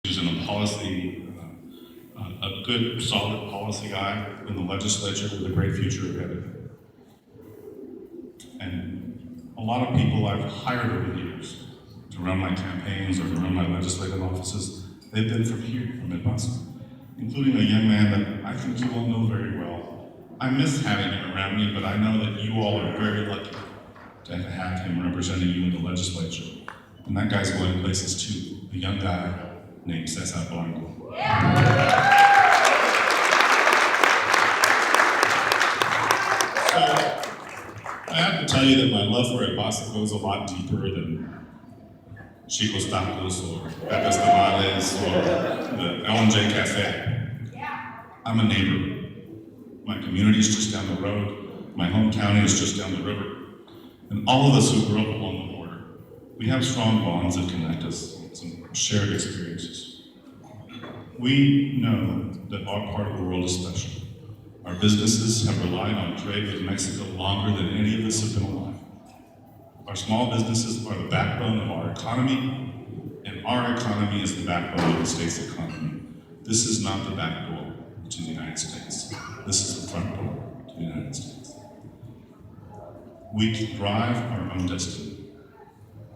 in a policy, a good, solid policy guy in the legislature with a great future ahead of him. And a lot of people I've hired over the years to run my campaigns or to run my legislative offices, they've been from here, from El Paso, including a young man that I think you all know very well. I miss having him around me, but I know that you all are very lucky to have him representing you in the legislature. And that guy's going places too, a young guy named Cesar Blanco. So, I have to tell you that my love for El Paso goes a lot deeper than Chico's Tacos or Pepe's Tamales or the L&J Cafe. I'm a neighbor. My community is just down the road. My home county is just down the river. And all of us who grew up along the border, we have strong bonds that connect us, some shared experiences. We know that our part of the world is special. Our businesses have relied on trade with Mexico longer than any of us have been alive. Our small businesses are the backbone of our economy, and our economy is the backbone of the state's economy. This is not the back door to the United States. This is the front door to the United States. We can drive our own destiny.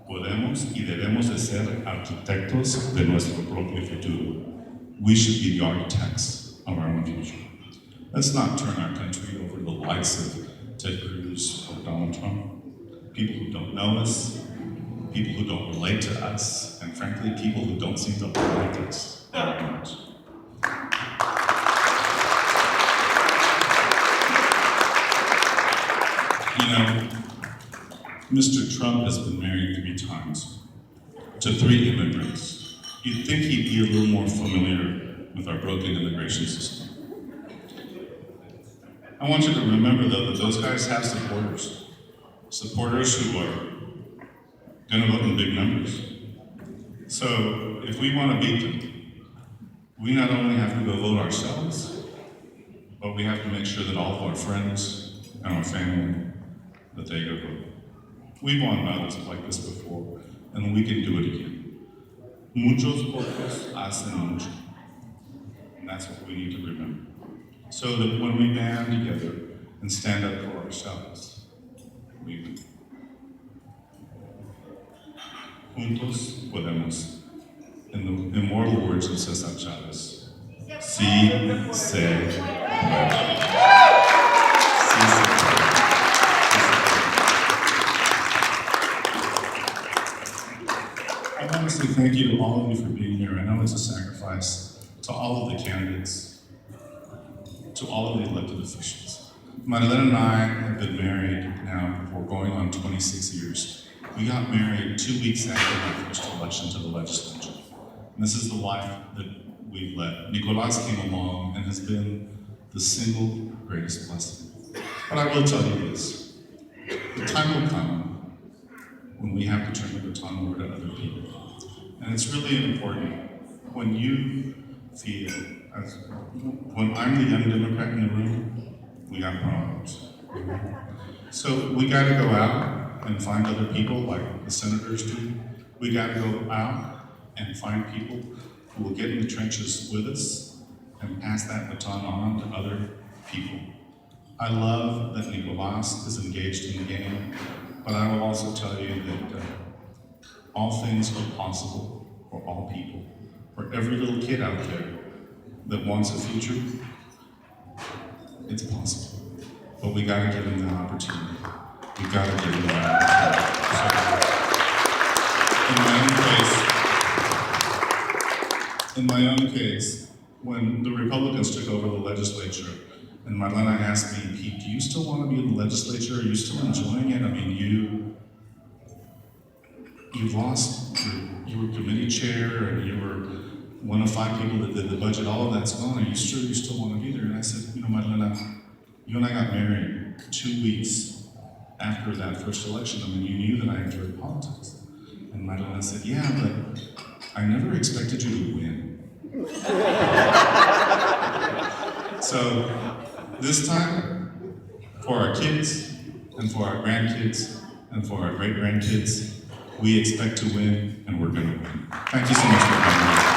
Podemos y debemos de ser arquitectos de nuestro propio futuro. We should be the architects of our own future. Let's not turn our country over to the likes of Ted Cruz or Donald Trump. People who don't know us, people who don't relate to us, and frankly, people who don't seem to like us very much. You know, Mr. Trump has been married 3 times to 3 immigrants. You'd think he'd be a little more familiar with our broken immigration system. I want you to remember, though, that those guys have supporters. Supporters who are gonna vote in big numbers. So if we want to beat them, we not only have to go vote ourselves, but we have to make sure that all of our friends and our family, that they go vote. We've won battles like this before, and we can do it again. Muchos pocos hacen mucho. And that's what we need to remember. So that when we band together and stand up for ourselves, we win. Juntos podemos. In the immortal words of Cesar Chavez, sí se puede. I want to say thank you to all of you for being here. I know it's a sacrifice to all of the candidates, to all of the elected officials. Marilyn and I have been married now for going on 26 years. We got married 2 weeks after my first election to the legislature. And this is the life that we've led. Nicolas came along and has been the single greatest blessing. But I will tell you this, the time will come when we have to turn the baton over to other people. And it's really important when you feel, when I'm the young Democrat in the room, we got problems. So we gotta go out and find other people like the senators do. We gotta go out and find people who will get in the trenches with us and pass that baton on to other people. I love that Nicolas is engaged in the game, but I will also tell you that all things are possible for all people. For every little kid out there that wants a future, it's possible. But we gotta give them that opportunity. We gotta give them that opportunity. So, in my own case, when the Republicans took over the legislature, and Marlena asked me, Pete, do you still want to be in the legislature? Are you still enjoying it? I mean, you've lost, you were committee chair, and you were one of 5 people that did the budget, all of that's gone. Are you sure you still want to be there? And I said, you know, Marlena, you and I got married 2 weeks after that first election. I mean, you knew that I enjoyed politics. And Marlena said, yeah, but I never expected you to win. So this time, for our kids, and for our grandkids, and for our great-grandkids, we expect to win, and we're gonna win. Thank you so much for coming.